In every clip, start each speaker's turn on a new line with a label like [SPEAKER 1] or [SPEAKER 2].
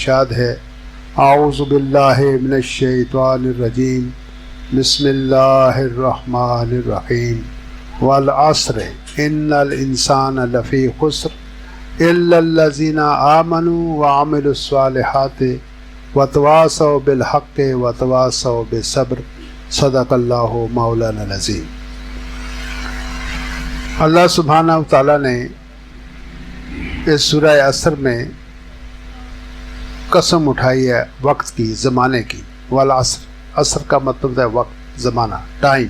[SPEAKER 1] ارشاد ہے اعوذ باللہ من الشیطان الرجیم بسم اللہ الرحمن الرحیم والعصر ان الانسان لفی خسر الا الذین آمنوا وعملوا الصالحات وتواصوا بالحق وتواصوا بالصبر صدق اللہ مولانا العظیم۔ اللہ سبحانہ وتعالیٰ نے اس سورہ عصر میں قسم اٹھائی ہے وقت کی، زمانے کی۔ والعصر، عصر کا مطلب ہے وقت، زمانہ، ٹائم۔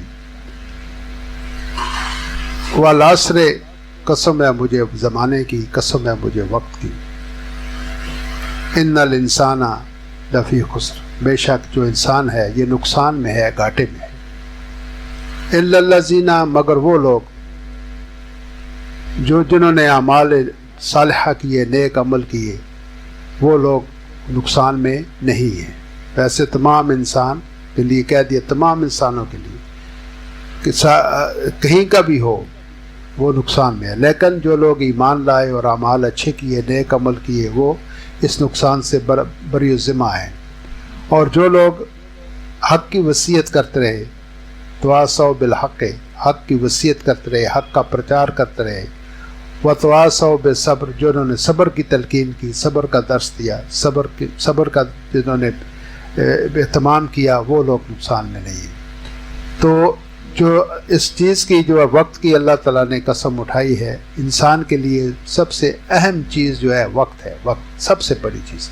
[SPEAKER 1] والعصر، قسم ہے مجھے زمانے کی، قسم ہے مجھے وقت کی۔ ان الانسان لفی خسر، بے شک جو انسان ہے یہ نقصان میں ہے، گھاٹے میں ہے۔ الا الذین، مگر وہ لوگ جنہوں نے اعمال صالحہ کیے، نیک عمل کیے، وہ لوگ نقصان میں نہیں ہیں۔ ویسے تمام انسان کے لیے کہہ دیا، تمام انسانوں کے لیے کہ کہیں کا بھی ہو وہ نقصان میں ہے، لیکن جو لوگ ایمان لائے اور اعمال اچھے کیے، نیک عمل کیے، وہ اس نقصان سے بری ذمہ ہیں۔ اور جو لوگ حق کی وصیت کرتے رہے، تواصوا بالحق، حق کی وصیت کرتے رہے، حق کا پرچار کرتے رہے، وتواصوا بالصبر، جو انہوں نے صبر کی تلقین کی، صبر کا درس دیا، صبر کا جنہوں نے اہتمام کیا، وہ لوگ نقصان میں نہیں ہیں۔ تو جو اس چیز کی، جو وقت کی اللہ تعالیٰ نے قسم اٹھائی ہے، انسان کے لیے سب سے اہم چیز جو ہے وقت ہے۔ وقت سب سے بڑی چیز،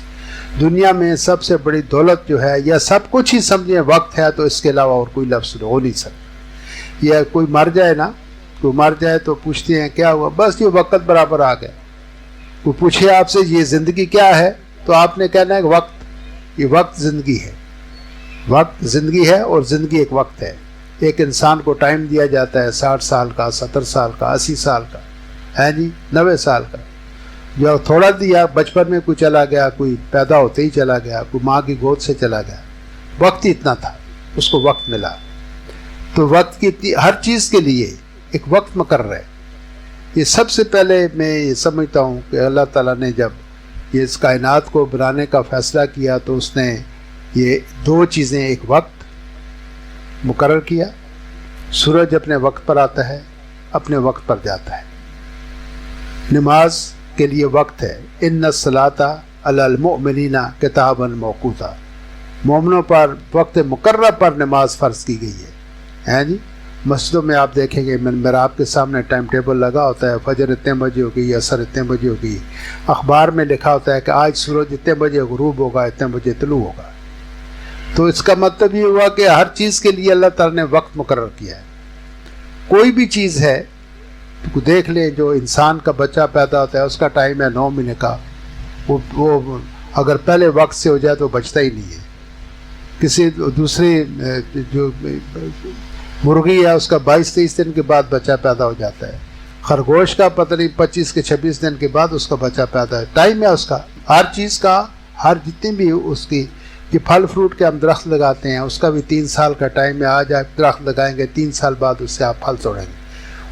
[SPEAKER 1] دنیا میں سب سے بڑی دولت جو ہے، یا سب کچھ ہی سمجھیں وقت ہے، تو اس کے علاوہ اور کوئی لفظ ہو نہیں سکتا۔ یا کوئی مر جائے نا، کوئی مر جائے تو پوچھتے ہیں کیا ہوا، بس یہ وقت برابر آ گیا۔ کوئی پوچھے آپ سے یہ زندگی کیا ہے، تو آپ نے کہنا ہے کہ وقت، یہ وقت زندگی ہے۔ وقت زندگی ہے، اور زندگی ایک وقت ہے۔ ایک انسان کو ٹائم دیا جاتا ہے 60 سال کا، 70 سال کا، 80 سال کا، ہے جی 90 سال کا۔ جو تھوڑا دیا، بچپن میں کوئی چلا گیا، کوئی پیدا ہوتے ہی چلا گیا، کوئی ماں کی گود سے چلا گیا، وقت ہی اتنا تھا، اس کو وقت ملا۔ تو وقت کی ہر چیز کے لیے ایک وقت مقرر ہے۔ یہ سب سے پہلے میں یہ سمجھتا ہوں کہ اللہ تعالیٰ نے جب یہ اس کائنات کو بنانے کا فیصلہ کیا، تو اس نے یہ دو چیزیں، ایک وقت مقرر کیا، سورج اپنے وقت پر آتا ہے، اپنے وقت پر جاتا ہے۔ نماز کے لیے وقت ہے، ان الصلاۃ علی المؤمنین کتابا موقوتا، مومنوں پر وقت مقررہ پر نماز فرض کی گئی ہے جی۔ مسجدوں میں آپ دیکھیں گے محراب کے سامنے ٹائم ٹیبل لگا ہوتا ہے، فجر اتنے بجے ہوگی، عصر اتنے بجے ہوگی، اخبار میں لکھا ہوتا ہے کہ آج سورج اتنے بجے غروب ہوگا، اتنے بجے طلوع ہوگا۔ تو اس کا مطلب یہ ہوا کہ ہر چیز کے لیے اللہ تعالیٰ نے وقت مقرر کیا ہے۔ کوئی بھی چیز ہے تو دیکھ لیں، جو انسان کا بچہ پیدا ہوتا ہے اس کا ٹائم ہے 9 مہینے کا، وہ اگر پہلے وقت سے ہو جائے تو بچتا ہی نہیں ہے۔ کسی دوسری جو مرغی ہے اس کا 22-23 دن کے بعد بچہ پیدا ہو جاتا ہے۔ خرگوش کا پتہ نہیں 25 کے 26 دن کے بعد اس کا بچہ پیدا ہے۔ ٹائم ہے اس کا، ہر چیز کا، ہر جتنی بھی اس کی، یہ پھل فروٹ کے ہم درخت لگاتے ہیں، اس کا بھی 3 سال کا ٹائم ہے۔ آج آپ درخت لگائیں گے، 3 سال بعد اس سے آپ پھل توڑیں گے،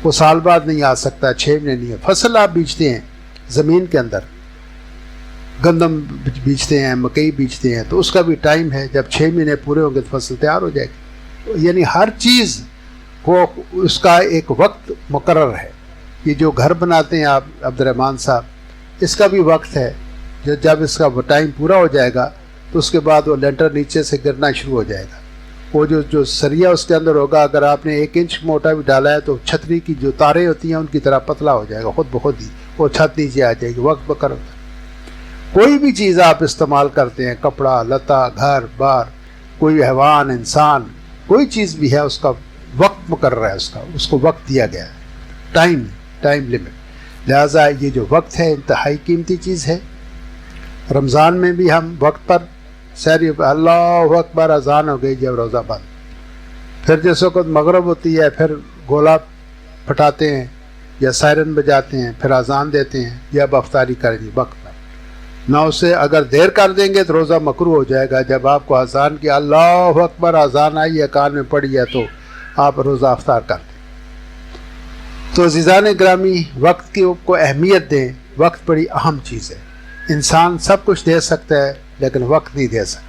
[SPEAKER 1] وہ سال بعد نہیں آ سکتا، 6 مہینے نہیں ہے۔ فصل آپ بیچتے ہیں زمین کے اندر، گندم بیچتے ہیں، مکئی بیچتے ہیں، تو اس کا بھی ٹائم ہے، جب 6 مہینے پورے ہوں گے تو فصل تیار ہو جائے گی۔ یعنی ہر چیز کو اس کا ایک وقت مقرر ہے۔ یہ جو گھر بناتے ہیں آپ عبد الرحمن صاحب، اس کا بھی وقت ہے، جب اس کا ٹائم پورا ہو جائے گا تو اس کے بعد وہ لینٹر نیچے سے گرنا شروع ہو جائے گا۔ وہ جو سریا اس کے اندر ہوگا، اگر آپ نے 1 انچ موٹا بھی ڈالا ہے تو چھتری کی جو تاریں ہوتی ہیں ان کی طرح پتلا ہو جائے گا خود بخود ہی، وہ چھت نیچے آ جائے گی۔ وقت مقرر۔ کوئی بھی چیز آپ استعمال کرتے ہیں، کپڑا لتا، گھر بار، کوئی حیوان، انسان، کوئی چیز بھی ہے، اس کا وقت مقرر ہے، اس کو وقت دیا گیا ہے، ٹائم لمٹ۔ لہٰذا یہ جو وقت ہے انتہائی قیمتی چیز ہے۔ رمضان میں بھی ہم وقت پر سحری، اللہ اکبر، اذان ہو گئی جب روزہ بند، پھر جس وقت مغرب ہوتی ہے پھر گولا پھٹاتے ہیں یا سائرن بجاتے ہیں، پھر اذان دیتے ہیں، یا اب افطاری کریں گے وقت پر۔ نہ اسے اگر دیر کر دیں گے تو روزہ مکروہ ہو جائے گا۔ جب آپ کو اذان کی اللہ اکبر اذان آئی ہے، کان میں پڑی ہے، تو آپ روزہ افطار کر دیں۔ تو عزیزان گرامی، وقت کی کو اہمیت دیں، وقت بڑی اہم چیز ہے۔ انسان سب کچھ دے سکتا ہے لیکن وقت نہیں دے سکتا،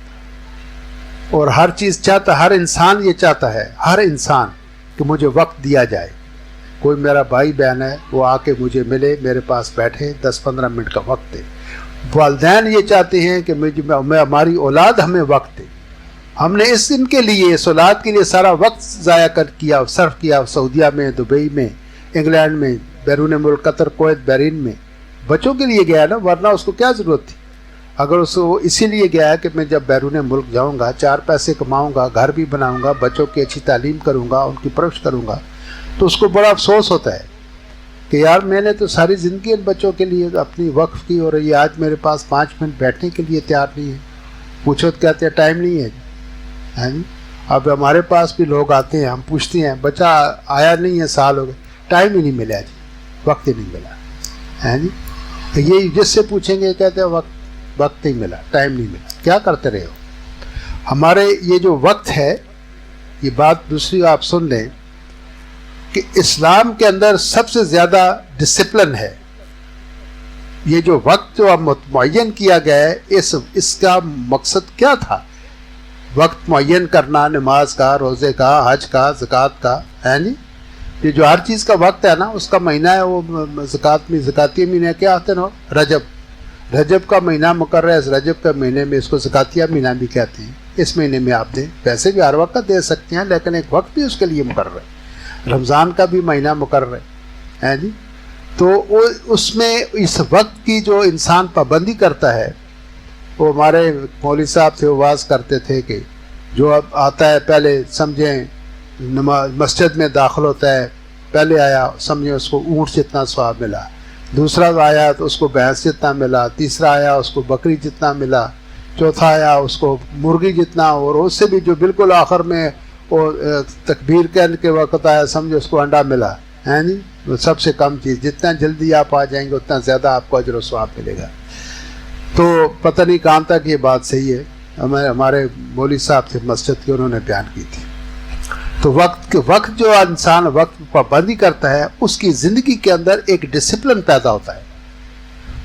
[SPEAKER 1] اور ہر چیز چاہتا، ہر انسان یہ چاہتا ہے، ہر انسان کہ مجھے وقت دیا جائے. کوئی میرا بھائی بہن ہے وہ آ کے مجھے ملے، میرے پاس بیٹھے، 10-15 منٹ کا وقت دے. والدین یہ چاہتے ہیں کہ ہماری اولاد ہمیں وقت دے. ہم نے اس دن کے لیے، اس اولاد کے لیے سارا وقت ضائع کیا، صرف کیا، سعودیہ میں، دبئی میں، انگلینڈ میں، بیرون ملک، قطر، کویت، بحرین میں. بچوں کے لیے گیا نا، ورنہ اس کو کیا ضرورت تھی؟ اگر اس کو اسی لیے گیا ہے کہ میں جب بیرون ملک جاؤں گا 4 پیسے کماؤں گا، گھر بھی بناؤں گا، بچوں کی اچھی تعلیم کروں گا، ان کی پرورش کروں گا، تو اس کو بڑا افسوس ہوتا ہے کہ یار میں نے تو ساری زندگی ان بچوں کے لیے اپنی وقف کی، اور یہ آج میرے پاس 5 منٹ بیٹھنے کے لیے تیار نہیں ہے. پوچھو تو کہتے ہیں ٹائم نہیں ہے. اب ہمارے پاس بھی لوگ آتے ہیں، ہم پوچھتے ہیں بچہ آیا نہیں ہے، سال ہو گئے، ٹائم ہی نہیں ملا جی، وقت ہی نہیں ملا. جی یہ جس سے پوچھیں گے کہتے ہیں وقت نہیں ملا، ٹائم نہیں ملا. کیا کرتے رہے ہو؟ ہمارے یہ جو وقت ہے، یہ بات دوسری آپ سن لیں کہ اسلام کے اندر سب سے زیادہ ڈسپلن ہے. یہ جو وقت جو معین کیا گیا ہے، اس کا مقصد کیا تھا؟ وقت معین کرنا، نماز کا، روزے کا، حج کا، زکوٰۃ کا، ہے نہیں؟ یہ جو ہر چیز کا وقت ہے نا، اس کا مہینہ ہے وہ زکاتیہ مہینہ کیا آتے نا، رجب کا مہینہ مقرر ہے. اس رجب کے مہینے میں اس کو زکاتیہ مہینہ بھی کہتے ہیں. اس مہینے میں آپ دیں، ویسے بھی ہر وقت دے سکتے ہیں لیکن ایک وقت بھی اس کے لیے مقرر ہے. رمضان کا بھی مہینہ مقرر ہے جی. تو اس میں اس وقت کی جو انسان پابندی کرتا ہے، وہ ہمارے مولوی صاحب تھے، واز کرتے تھے کہ جو اب آتا ہے پہلے سمجھیں مسجد میں داخل ہوتا ہے، پہلے آیا سمجھیں اس کو اونٹ جتنا ثواب ملا، دوسرا آیا تو اس کو بھینس جتنا ملا، تیسرا آیا اس کو بکری جتنا ملا، چوتھا آیا اس کو مرغی جتنا، اور اس سے بھی جو بالکل آخر میں وہ تکبیر کہنے کے وقت آیا سمجھے اس کو انڈا ملا، ہے نہیں؟ وہ سب سے کم چیز. جتنا جلدی آپ آ جائیں گے اتنا زیادہ آپ کو اجر و ثواب ملے گا. تو پتہ نہیں کہاں تک یہ بات صحیح ہے. ہمارے مولوی صاحب تھے مسجد کے، انہوں نے بیان کی تھی. تو وقت جو انسان وقت پابندی کرتا ہے، اس کی زندگی کے اندر ایک ڈسپلن پیدا ہوتا ہے.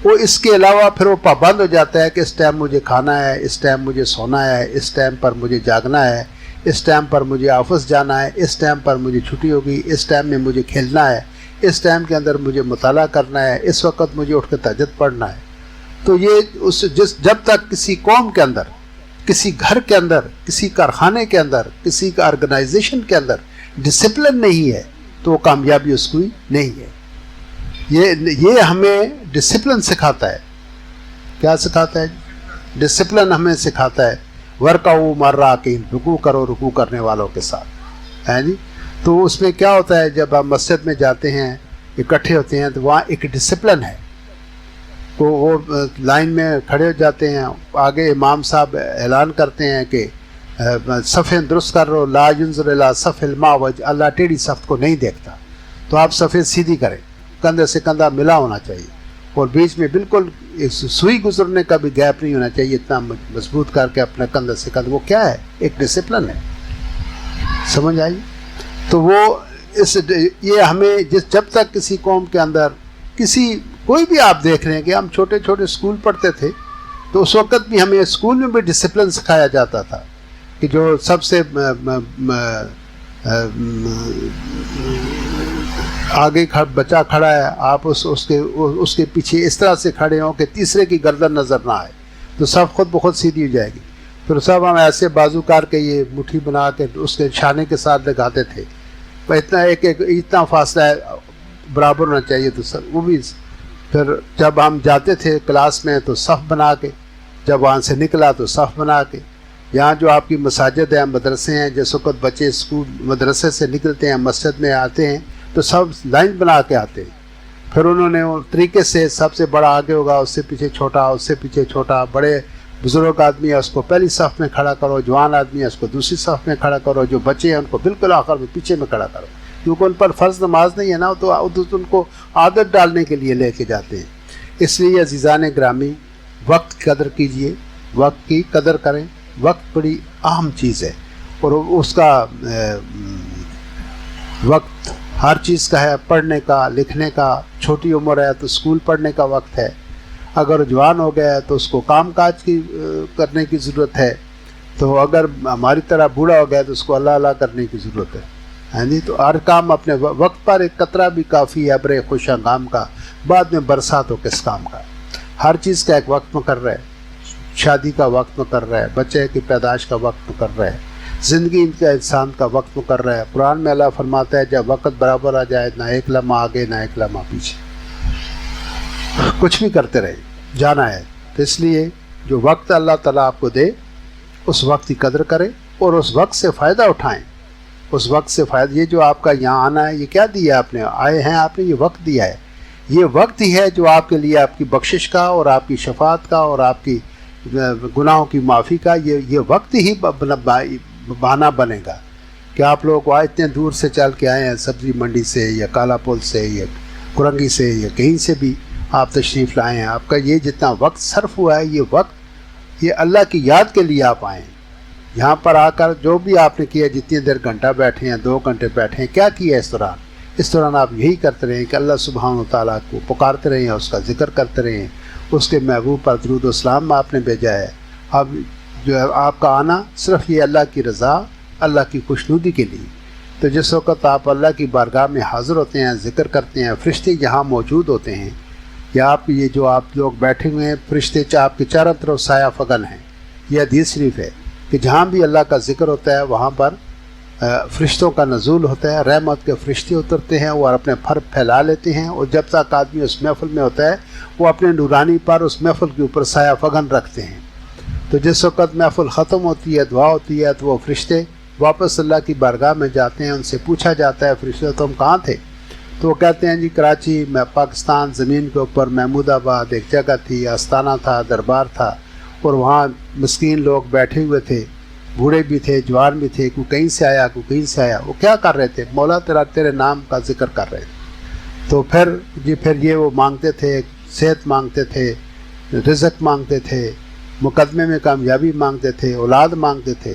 [SPEAKER 1] وہ اس کے علاوہ پھر وہ پابند ہو جاتا ہے کہ اس ٹائم مجھے کھانا ہے، اس ٹائم مجھے سونا ہے، اس ٹائم پر مجھے جاگنا ہے، اس ٹائم پر مجھے آفس جانا ہے، اس ٹائم پر مجھے چھٹی ہوگی، اس ٹائم میں مجھے کھیلنا ہے، اس ٹائم کے اندر مجھے مطالعہ کرنا ہے، اس وقت مجھے اٹھ کے تہجد پڑھنا ہے. تو یہ جب تک کسی قوم کے اندر، کسی گھر کے اندر، کسی کارخانے کے اندر، کسی آرگنائزیشن کے اندر ڈسپلن نہیں ہے تو وہ کامیابی اس کی نہیں ہے. یہ ہمیں ڈسپلن سکھاتا ہے. کیا سکھاتا ہے؟ ڈسپلن ہمیں سکھاتا ہے. ورکعوا مع الراکعین، رکوع کرو رکوع کرنے والوں کے ساتھ، ہے جی. تو اس میں کیا ہوتا ہے، جب آپ مسجد میں جاتے ہیں، اکٹھے ہوتے ہیں، تو وہاں ایک ڈسپلن ہے. تو وہ لائن میں کھڑے ہو جاتے ہیں، آگے امام صاحب اعلان کرتے ہیں کہ صفیں درست کر رہو، لا ينظر الى صف المعوج، اللہ ٹیڑھی صف کو نہیں دیکھتا. تو آپ صفیں سیدھی کریں، کندھے سے کندھا ملا ہونا چاہیے، اور بیچ میں بالکل سوئی گزرنے کا بھی گیپ نہیں ہونا چاہیے. اتنا مضبوط کر کے اپنے کندھے سے کندھا، وہ کیا ہے؟ ایک ڈسپلن ہے. سمجھ آئی؟ تو وہ یہ ہمیں جب تک کسی قوم کے اندر کوئی بھی آپ دیکھ رہے ہیں کہ ہم چھوٹے چھوٹے اسکول پڑھتے تھے، تو اس وقت بھی ہمیں اسکول میں بھی ڈسپلن سکھایا جاتا تھا کہ جو سب سے آگے بچہ کھڑا ہے، آپ اس کے پیچھے اس طرح سے کھڑے ہوں کہ تیسرے کی گردن نظر نہ آئے، تو سب خود بخود سیدھی ہو جائے گی. پھر سب ہم ایسے بازو کار کے یہ مٹھی بنا کے اس کے چھانے کے ساتھ لگاتے تھے. اتنا فاصلہ ہے، برابر ہونا چاہیے. تو سر وہ بھی پھر جب ہم جاتے تھے کلاس میں تو صف بنا کے، جب وہاں سے نکلا تو صف بنا کے. یہاں جو آپ کی مساجد ہیں، مدرسے ہیں، جس وقت بچے اسکول مدرسے سے نکلتے ہیں مسجد میں آتے ہیں تو سب لائن بنا کے آتے ہیں. پھر انہوں نے وہ طریقے سے سب سے بڑا آگے ہوگا، اس سے پیچھے چھوٹا، اس سے پیچھے چھوٹا، بڑے بزرگ آدمی ہے اس کو پہلی صف میں کھڑا کرو، جوان آدمی ہے اس کو دوسری صف میں کھڑا کرو، جو بچے ہیں ان کو بالکل آخر میں پیچھے میں کھڑا کرو. کیونکہ ان پر فرض نماز نہیں ہے نا، تو ان کو عادت ڈالنے کے لیے لے کے جاتے ہیں. اس لیے عزیزان گرامی، وقت کی قدر کیجئے، وقت کی قدر کریں. وقت بڑی اہم چیز ہے، اور اس کا وقت ہر چیز کا ہے، پڑھنے کا، لکھنے کا. چھوٹی عمر ہے تو اسکول پڑھنے کا وقت ہے. اگر جوان ہو گیا ہے تو اس کو کام کاج کی کرنے کی ضرورت ہے، تو اگر ہماری طرح بوڑھا ہو گیا تو اس کو اللہ اللہ کرنے کی ضرورت ہے. ہاں جی، تو ہر کام اپنے وقت پر، ایک قطرہ بھی کافی ہے ابر خوش ہنگام کا، بعد میں برسات ہو کس کام کا. ہر چیز کا ایک وقت مقرر ہے، شادی کا وقت مقرر ہے، بچے کی پیدائش کا وقت مقرر ہے، زندگی کا انسان کا وقت مقرر ہے. قرآن میں اللہ فرماتا ہے جب وقت برابر آ جائے نہ ایک لمحہ آگے نہ ایک لمحہ پیچھے، کچھ بھی کرتے رہے، جانا ہے. تو اس لیے جو وقت اللہ تعالیٰ آپ کو دے اس وقت کی قدر کریں اور اس وقت سے فائدہ اٹھائیں. اس وقت سے فائدہ، یہ جو آپ کا یہاں آنا ہے یہ کیا دیا آپ نے؟ آئے ہیں آپ نے، یہ وقت دیا ہے. یہ وقت ہی ہے جو آپ کے لیے آپ کی بخشش کا اور آپ کی شفاعت کا اور آپ کی گناہوں کی معافی کا یہ وقت ہی بہانہ بنے گا کہ آپ لوگ اتنے دور سے چل کے آئے ہیں، سبزی منڈی سے یا کالا پل سے یا کرنگی سے یا کہیں سے بھی آپ تشریف لائے ہیں. آپ کا یہ جتنا وقت صرف ہوا ہے، یہ وقت یہ اللہ کی یاد کے لیے آپ آئے ہیں. یہاں پر آ کر جو بھی آپ نے کیا، جتنی دیر گھنٹہ بیٹھے ہیں، 2 گھنٹے بیٹھے ہیں، کیا کیا اس دوران آپ یہی کرتے رہیں کہ اللہ سبحانہ وتعالیٰ کو پکارتے رہیں، اس کا ذکر کرتے رہیں، اس کے محبوب پر درود و سلام آپ نے بھیجا ہے. اب جو ہے آپ کا آنا صرف یہ اللہ کی رضا، اللہ کی خوشنودی کے لیے. تو جس وقت آپ اللہ کی بارگاہ میں حاضر ہوتے ہیں، ذکر کرتے ہیں، فرشتے یہاں موجود ہوتے ہیں، یا آپ یہ جو آپ لوگ بیٹھے ہوئے ہیں، فرشتے آپ کے چاروں طرف سایہ فگن ہیں. یہ حدیث شریف ہے کہ جہاں بھی اللہ کا ذکر ہوتا ہے وہاں پر فرشتوں کا نزول ہوتا ہے، رحمت کے فرشتے اترتے ہیں اور اپنے پر پھیلا لیتے ہیں. اور جب تک آدمی اس محفل میں ہوتا ہے وہ اپنے نورانی پر اس محفل کے اوپر سایہ فگن رکھتے ہیں. تو جس وقت محفل ختم ہوتی ہے، دعا ہوتی ہے، تو وہ فرشتے واپس اللہ کی بارگاہ میں جاتے ہیں. ان سے پوچھا جاتا ہے فرشتے تم کہاں تھے؟ تو وہ کہتے ہیں جی کراچی میں، پاکستان زمین کے اوپر محمود آباد ایک جگہ تھی، آستانہ تھا، دربار تھا، اور وہاں مسکین لوگ بیٹھے ہوئے تھے، بوڑھے بھی تھے، جوان بھی تھے، کوئی کہیں سے آیا، کوئی کہیں سے آیا. وہ کیا کر رہے تھے؟ مولا تیرے نام کا ذکر کر رہے تھے. تو پھر یہ وہ مانگتے تھے، صحت مانگتے تھے، رزق مانگتے تھے، مقدمے میں کامیابی مانگتے تھے، اولاد مانگتے تھے.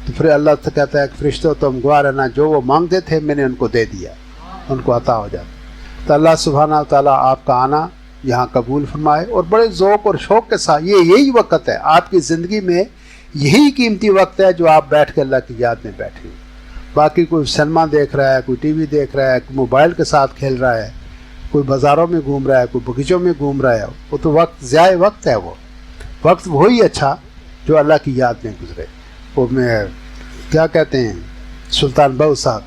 [SPEAKER 1] تو پھر اللہ تو کہتا ہے کہ فرشتوں تم گواہ رہنا، جو وہ مانگتے تھے میں نے ان کو دے دیا، ان کو عطا ہو جاتا. تو اللہ سبحانہ تعالیٰ آپ کا آنا یہاں قبول فرمائے اور بڑے ذوق اور شوق کے ساتھ. یہی وقت ہے آپ کی زندگی میں، یہی قیمتی وقت ہے جو آپ بیٹھ کے اللہ کی یاد میں بیٹھے ہیں. باقی کوئی سنیما دیکھ رہا ہے، کوئی ٹی وی دیکھ رہا ہے، کوئی موبائل کے ساتھ کھیل رہا ہے، کوئی بازاروں میں گھوم رہا ہے، کوئی بغیچوں میں گھوم رہا ہے، وہ تو وقت ضائع وقت ہے. وہ وقت وہی اچھا جو اللہ کی یاد میں گزرے. وہ میں کیا کہتے ہیں سلطان بہو صاحب،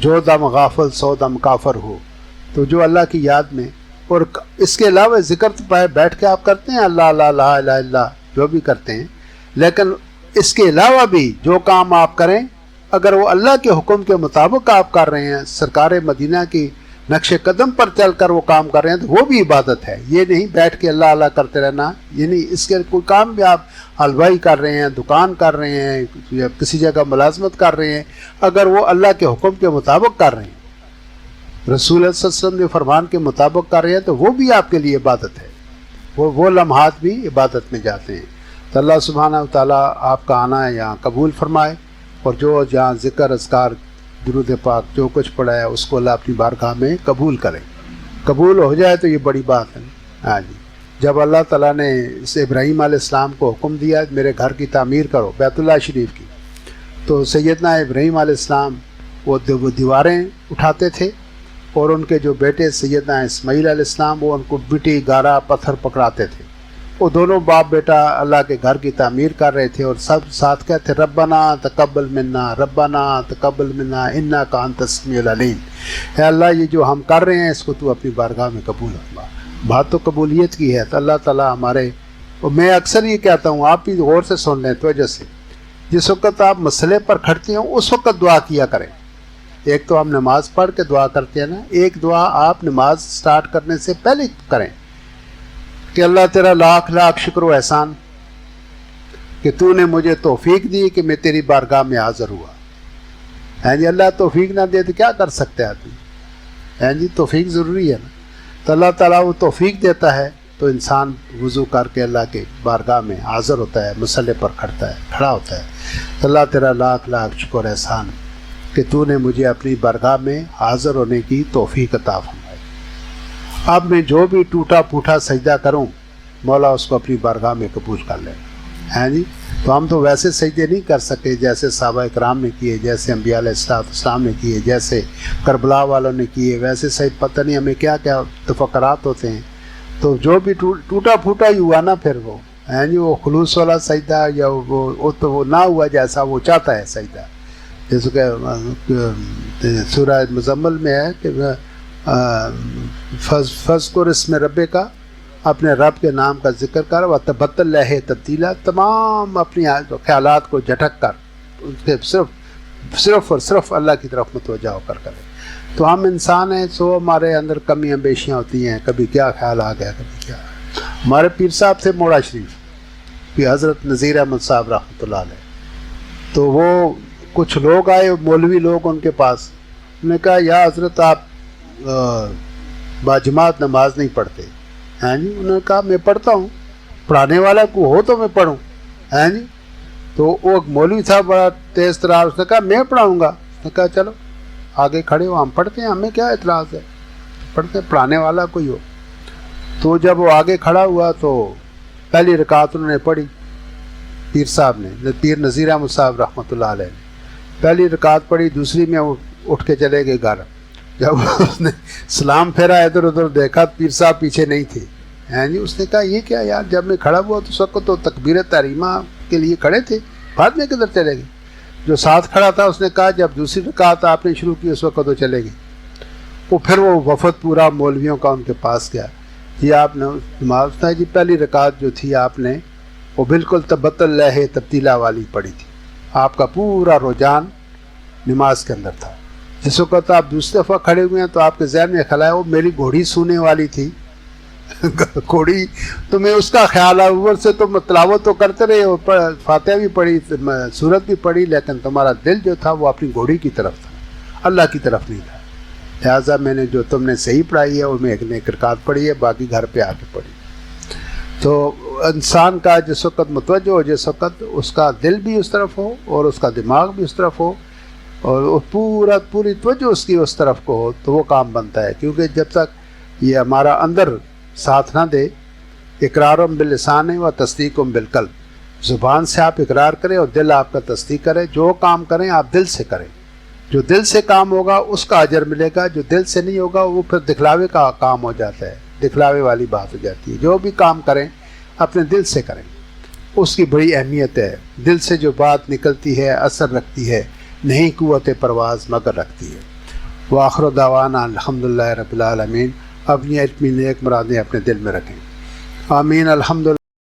[SPEAKER 1] جو دم غافل سو دم کافر ہو. تو جو اللہ کی یاد میں، اور اس کے علاوہ ذکر تو بیٹھ کے آپ کرتے ہیں، اللہ لا الہ الا اللہ جو بھی کرتے ہیں، لیکن اس کے علاوہ بھی جو کام آپ کریں اگر وہ اللہ کے حکم کے مطابق آپ کر رہے ہیں، سرکار مدینہ کی نقش قدم پر چل کر وہ کام کر رہے ہیں، تو وہ بھی عبادت ہے. یہ نہیں بیٹھ کے اللہ اللہ کرتے رہنا، یہ نہیں. اس کے کوئی کام بھی آپ حلوائی کر رہے ہیں، دکان کر رہے ہیں، یا کسی جگہ ملازمت کر رہے ہیں، اگر وہ اللہ کے حکم کے مطابق کر رہے ہیں، رسول اللہ صلی اللہ علیہ وسلم کے فرمان کے مطابق کر رہے ہیں، تو وہ بھی آپ کے لیے عبادت ہے. وہ لمحات بھی عبادت میں جاتے ہیں. تو اللہ سبحانہ وتعالیٰ آپ کا آنا یہاں قبول فرمائے، اور جو جہاں ذکر اذکار درود پاک جو کچھ پڑھا ہے اس کو اللہ اپنی بارگاہ میں قبول کرے. قبول ہو جائے تو یہ بڑی بات ہے. ہاں جی، جب اللہ تعالیٰ نے اس ابراہیم علیہ السلام کو حکم دیا میرے گھر کی تعمیر کرو، بیت اللہ شریف کی، تو سیدنا ابراہیم علیہ السلام وہ دیواریں اٹھاتے تھے، اور ان کے جو بیٹے سیدنا اسماعیل علیہ السلام وہ ان کو مٹی گارا پتھر پکڑاتے تھے. وہ دونوں باپ بیٹا اللہ کے گھر کی تعمیر کر رہے تھے، اور سب ساتھ کہتے ربنا تقبل منا، ربنا تقبل منا انک انت السمیع العلیم. اے اللہ یہ جو ہم کر رہے ہیں اس کو تو اپنی بارگاہ میں قبول فرما. بات تو قبولیت کی ہے. تو اللہ تعالیٰ ہمارے، اور میں اکثر یہ کہتا ہوں، آپ بھی غور سے سن لیں توجہ سے، جس وقت آپ مسئلے پر کھڑتے ہوں اس وقت دعا کیا کریں. ایک تو ہم نماز پڑھ کے دعا کرتے ہیں نا، ایک دعا آپ نماز سٹارٹ کرنے سے پہلے کریں کہ اللہ تیرا لاکھ لاکھ شکر و احسان کہ تو نے مجھے توفیق دی کہ میں تیری بارگاہ میں حاضر ہوا. ہیں جی، اللہ توفیق نہ دے تو کیا کر سکتے ہیں آدمی؟ ہیں جی، توفیق ضروری ہے نا. تو اللہ تعالیٰ وہ توفیق دیتا ہے تو انسان وضو کر کے اللہ کے بارگاہ میں حاضر ہوتا ہے، مسئلے پر کھڑا ہوتا ہے. تو اللہ تیرا لاکھ لاکھ شکر و احسان کہ تو نے مجھے اپنی بارگاہ میں حاضر ہونے کی توفیق عطا فرمائی. اب میں جو بھی ٹوٹا پھوٹا سجدہ کروں مولا اس کو اپنی بارگاہ میں قبول کر لے. ہیں جی. تو ہم تو ویسے سجدے نہیں کر سکے جیسے صحابہ کرام نے کیے، جیسے انبیاء علیہ السلام نے کیے، جیسے کربلا والوں نے کیے. ویسے صحیح پتہ نہیں ہمیں کیا کیا تفکرات ہوتے ہیں. تو جو بھی ٹوٹا پھوٹا ہی ہوا نا پھر وہ ہیں جی، وہ خلوص والا سجدہ یا وہ نہ ہوا جیسا وہ چاہتا ہے سجدہ. جیسے کہ سورہ مزمل میں ہے کہ فذکر اسم ربک کا، اپنے رب کے نام کا ذکر کر، وتبتل الیہ تبتیلا، تمام اپنی خیالات کو جھٹک کر ان کے صرف اور صرف اللہ کی طرف متوجہ ہو کر کرے. تو ہم انسان ہیں، سو ہمارے اندر کمیاں بیشیاں ہوتی ہیں، کبھی کیا خیال آ گیا کبھی کیا. ہمارے پیر صاحب تھے موڑا شریف کہ حضرت نذیر احمد صاحب رحمۃ اللہ علیہ. تو وہ کچھ لوگ آئے، مولوی لوگ ان کے پاس. انہوں نے کہا یا حضرت آپ باجماعت نماز نہیں پڑھتے. ہیں جی. انہوں نے کہا میں پڑھتا ہوں، پڑھانے والا کو ہو تو میں پڑھوں. ہیں جی. تو وہ مولوی تھا بڑا تیز ترار، اس نے کہا میں پڑھاؤں گا. اس نے کہا چلو آگے کھڑے ہو، ہم پڑھتے ہیں، ہمیں کیا اعتراض ہے، پڑھتے ہیں، پڑھانے والا کوئی ہو. تو جب وہ آگے کھڑا ہوا تو پہلی رکعت انہوں نے پڑھی، پیر صاحب نے، پیر نذیر احمد صاحب رحمۃ اللہ علیہ نے پہلی رکعت پڑھی. دوسری میں اٹھ کے چلے گئے گھر. جب اس نے سلام پھیرا ادھر ادھر دیکھا پیر صاحب پیچھے نہیں تھے. ہیں جی. اس نے کہا یہ کیا یار، جب میں کھڑا ہوا تو اس وقت تو تکبیر تحریمہ کے لیے کھڑے تھے، بعد میں کدھر چلے گئے. جو ساتھ کھڑا تھا اس نے کہا جب دوسری رکعت آپ نے شروع کی اس وقت تو چلے گئے. وہ پھر وہ وفد پورا مولویوں کا ان کے پاس گیا. جی آپ نے نماز جی پہلی رکعت جو تھی آپ نے وہ بالکل تبتل الیہ تبتیلا والی پڑھی تھی. آپ کا پورا رجحان نماز کے اندر تھا. جس وقت آپ دوسری دفعہ کھڑے ہوئے ہیں تو آپ کے ذہن میں خیال ہے وہ میری گھوڑی سونے والی تھی گھوڑی، تمہیں اس کا خیال ہے. اوپر سے تم تلاوت تو کرتے رہے، اور فاتحہ بھی پڑھی، سورت بھی پڑھی، لیکن تمہارا دل جو تھا وہ اپنی گھوڑی کی طرف تھا، اللہ کی طرف نہیں تھا. لہٰذا میں نے جو تم نے صحیح پڑھائی ہے وہ میں ایک رکعت پڑھی ہے، باقی گھر پہ آ کے پڑھی. تو انسان کا جس وقت متوجہ ہو، جس وقت اس کا دل بھی اس طرف ہو اور اس کا دماغ بھی اس طرف ہو اور پوری توجہ اس کی اس طرف کو ہو تو وہ کام بنتا ہے. کیونکہ جب تک یہ ہمارا اندر ساتھ نہ دے، اقرارم باللسان و تصدیقم بالقلب، زبان سے آپ اقرار کریں اور دل آپ کا تصدیق کرے. جو کام کریں آپ دل سے کریں. جو دل سے کام ہوگا اس کا اجر ملے گا، جو دل سے نہیں ہوگا وہ پھر دکھلاوے کا کام ہو جاتا ہے، دکھلاوے والی بات ہو جاتی ہے. جو بھی کام کریں اپنے دل سے کریں، اس کی بڑی اہمیت ہے. دل سے جو بات نکلتی ہے اثر رکھتی ہے، نہیں قوت پرواز مگر رکھتی ہے. وآخر دعوانا الحمدللہ رب العالمین. اپنی نیک مرادیں اپنے دل میں رکھیں. آمین. الحمدللہ.